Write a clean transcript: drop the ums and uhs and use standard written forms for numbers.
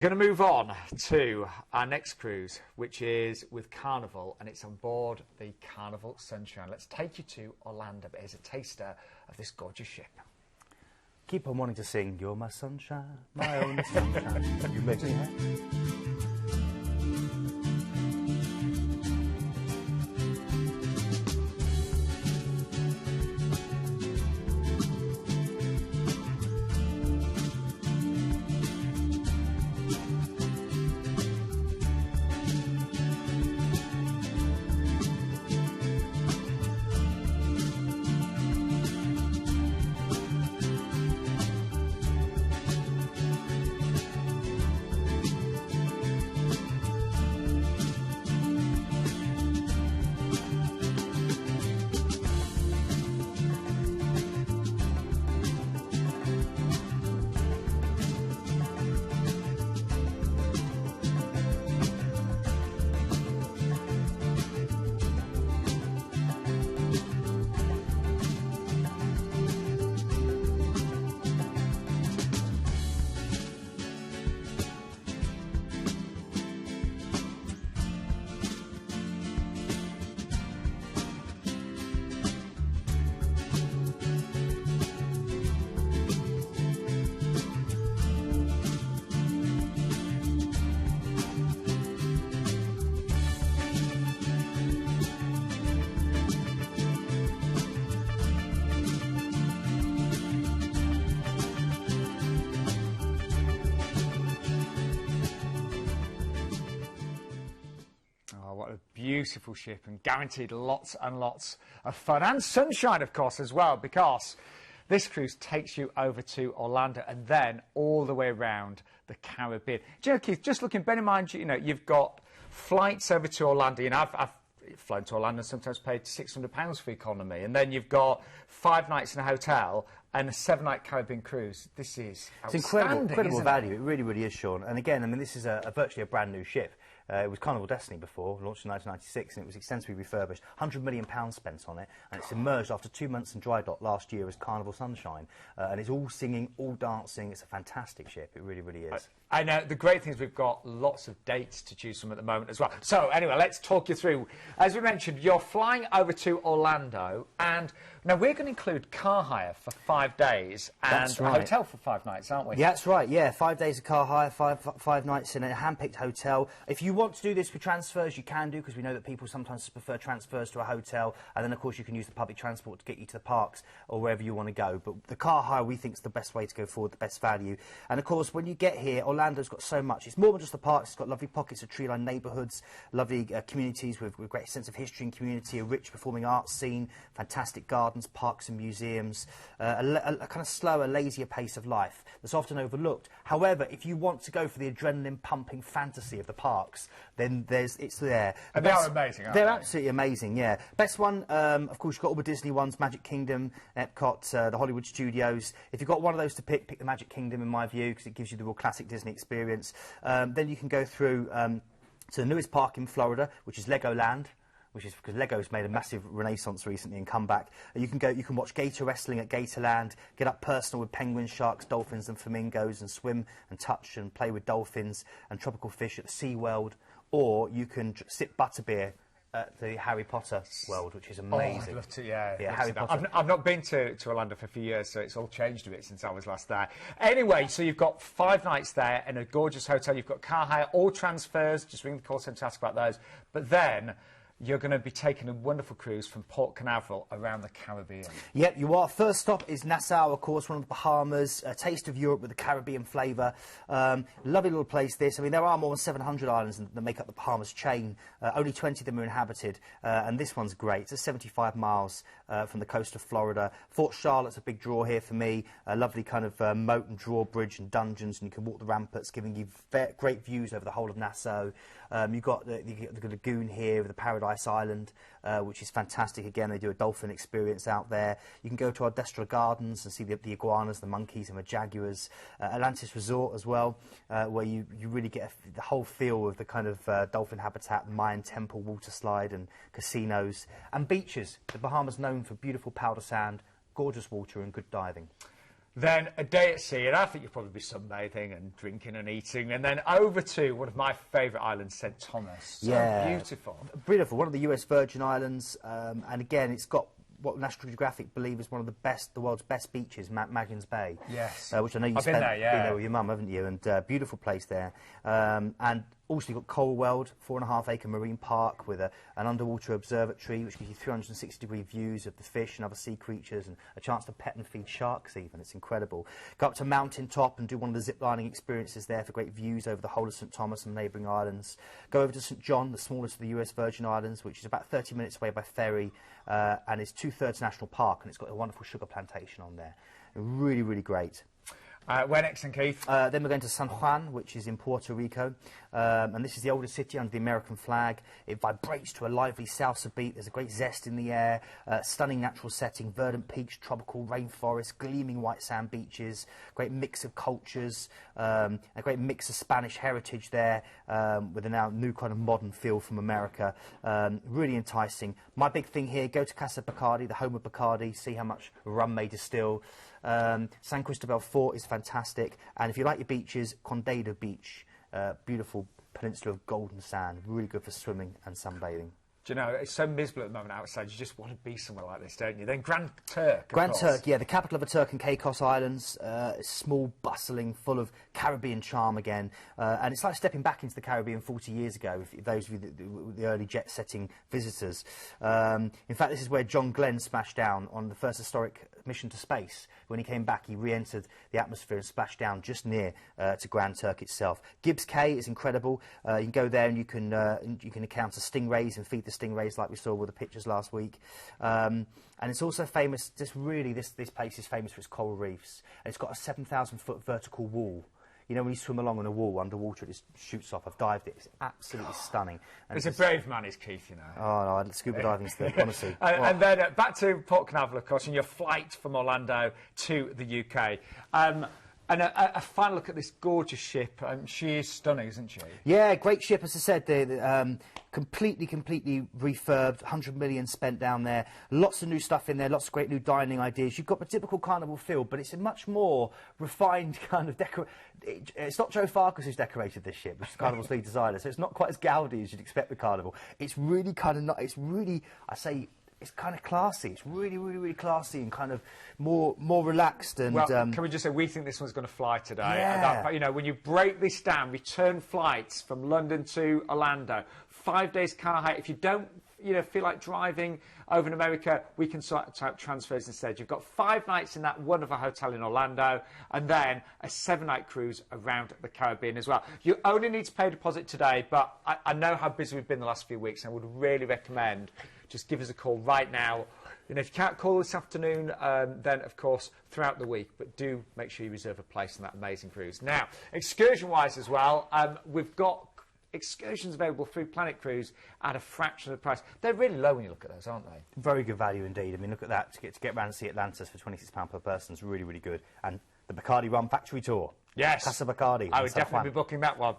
Going to move on to our next cruise, which is with Carnival, and it's on board the Carnival Sunshine. Let's take you to Orlando, but here's a taster of this gorgeous ship. Keep on wanting to sing, you're my sunshine, my only sunshine. You make me happy. What a beautiful ship, and guaranteed lots and lots of fun and sunshine, of course, as well, because this cruise takes you over to Orlando and then all the way around the Caribbean. Do you know, Keith, just looking, bear in mind, you know, you've got flights over to Orlando. You know, I've flown to Orlando and sometimes paid £600 for economy, and then you've got 5 nights in a hotel and a 7-night Caribbean cruise. This is it's incredible value. It really, really is, Sean. And again, I mean, this is virtually a brand new ship. It was Carnival Destiny before, launched in 1996, and it was extensively refurbished. £100 million spent on it, and it's emerged after 2 months in dry dock last year as Carnival Sunshine. And it's all singing, all dancing. It's a fantastic ship. It really, really is. I know. The great thing is we've got lots of dates to choose from at the moment as well. So anyway, let's talk you through. As we mentioned, you're flying over to Orlando, and now we're going to include car hire for 5 days and a hotel for 5 nights, aren't we? Yeah, that's right. Yeah, 5 days of car hire, five nights in a hand-picked hotel. If you want to do this for transfers, you can do, because we know that people sometimes prefer transfers to a hotel, and then of course you can use the public transport to get you to the parks or wherever you want to go. But the car hire, we think, is the best way to go forward, the best value. And of course, when you get here, Orlando's got so much. It's more than just the parks. It's got lovely pockets of tree-lined neighbourhoods, lovely communities with great sense of history and community, a rich performing arts scene, fantastic gardens, parks and museums, a kind of slower, lazier pace of life that's often overlooked. However, if you want to go for the adrenaline-pumping fantasy of the parks, then it's there. And they are amazing, aren't they? They're absolutely amazing, yeah. Best one, of course, you've got all the Disney ones, Magic Kingdom, Epcot, the Hollywood Studios. If you've got one of those to pick the Magic Kingdom, in my view, because it gives you the real classic Disney experience. Then you can go through to the newest park in Florida, which is Legoland, which is because Lego's made a massive renaissance recently and come back. You can watch gator wrestling at Gatorland, get up personal with penguins, sharks, dolphins and flamingos, and swim and touch and play with dolphins and tropical fish at SeaWorld, or you can sip butterbeer at the Harry Potter world, which is amazing. Oh, I'd love to, yeah. Harry Potter. I've not been to Orlando for a few years, so it's all changed a bit since I was last there. Anyway, so you've got 5 nights there in a gorgeous hotel. You've got car hire, all transfers. Just ring the call centre to ask about those. But then you're going to be taking a wonderful cruise from Port Canaveral around the Caribbean. Yep, you are. First stop is Nassau, of course, one of the Bahamas, a taste of Europe with the Caribbean flavour. Lovely little place, this. I mean, there are more than 700 islands that make up the Bahamas chain. Only 20 of them are inhabited, and this one's great. It's 75 miles from the coast of Florida. Fort Charlotte's a big draw here for me. A lovely kind of moat and drawbridge and dungeons, and you can walk the ramparts, giving you great views over the whole of Nassau. You've got the lagoon here with the Paradise Island, which is fantastic. Again, they do a dolphin experience out there. You can go to Ardestra Gardens and see the iguanas, the monkeys and the jaguars. Atlantis Resort as well, where you really get the whole feel of the kind of dolphin habitat, the Mayan temple, water slide and casinos. And beaches. The Bahamas known for beautiful powder sand, gorgeous water and good diving. Then a day at sea, and I think you'll probably be sunbathing and drinking and eating, and then over to one of my favourite islands, St Thomas. So beautiful. Beautiful, one of the US Virgin Islands, and again, it's got what National Geographic believe is one of the world's best beaches, Magin's Bay. Yes. Which I know you've been there with your mum, haven't you? And beautiful place there. And also you've got Coral World, 4.5-acre marine park with an underwater observatory, which gives you 360-degree views of the fish and other sea creatures, and a chance to pet and feed sharks even. It's incredible. Go up to Mountain Top and do one of the zip-lining experiences there for great views over the whole of St Thomas and neighbouring islands. Go over to St John, the smallest of the US Virgin Islands, which is about 30 minutes away by ferry, and is 2/3 national park, and it's got a wonderful sugar plantation on there. Really, really great. Where next, then, Keith? Then we're going to San Juan, which is in Puerto Rico, and this is the oldest city under the American flag. It vibrates to a lively salsa beat. There's a great zest in the air, stunning natural setting, verdant peaks, tropical rainforests, gleaming white sand beaches, great mix of cultures, a great mix of Spanish heritage there, with a now new kind of modern feel from America. Really enticing. My big thing here, go to Casa Bacardi, the home of Bacardi, see how much rum they distill. San Cristobal Fort is fantastic, and if you like your beaches, Condado Beach, beautiful peninsula of golden sand, really good for swimming and sunbathing. Do you know, it's so miserable at the moment outside, you just want to be somewhere like this, don't you? Then Grand Turk, Grand Turk, yeah, the capital of the Turk and Caicos Islands, small, bustling, full of Caribbean charm again, and it's like stepping back into the Caribbean 40 years ago, if those of you, the early jet-setting visitors. In fact, this is where John Glenn smashed down on the first historic mission to space. When he came back, he re-entered the atmosphere and splashed down just near to Grand Turk itself. Gibbs Cay is incredible. You can go there and you can encounter stingrays and feed the stingrays like we saw with the pictures last week. And it's also famous, this place is famous for its coral reefs. And it's got a 7,000-foot vertical wall. You know, when you swim along on a wall underwater, it just shoots off. I've dived it. It's absolutely stunning. And it's a brave man, is Keith, you know. Oh, no, scuba diving's the honestly. And then back to Port Canaveral, of course, and your flight from Orlando to the UK. And a final look at this gorgeous ship. She is stunning, isn't she? Yeah, great ship, as I said. Completely refurbed, 100 million spent down there. Lots of new stuff in there, lots of great new dining ideas. You've got the typical Carnival feel, but it's a much more refined kind of It's not Joe Farkas who's decorated this ship, which is Carnival's lead designer, so it's not quite as Gaudi as you'd expect with Carnival. It's really kind of it's kind of classy. It's really classy and kind of more relaxed. And well, can we just say we think this one's going to fly today? Yeah. You know, when you break this down, return flights from London to Orlando, 5 days car hire. If you don't, feel like driving over in America, we can sort out transfers instead. You've got 5 nights in that wonderful hotel in Orlando, and then a 7-night cruise around the Caribbean as well. You only need to pay a deposit today, but I know how busy we've been the last few weeks, and I would really recommend just give us a call right now. If you can't call this afternoon, then, of course, throughout the week. But do make sure you reserve a place on that amazing cruise. Now, excursion-wise as well, we've got excursions available through Planet Cruise at a fraction of the price. They're really low when you look at those, aren't they? Very good value indeed. I mean, look at that. To get around to see Atlantis for £26 per person is really good. And the Bacardi Rum Factory Tour. Yes. Casa Bacardi. I would definitely be booking that one.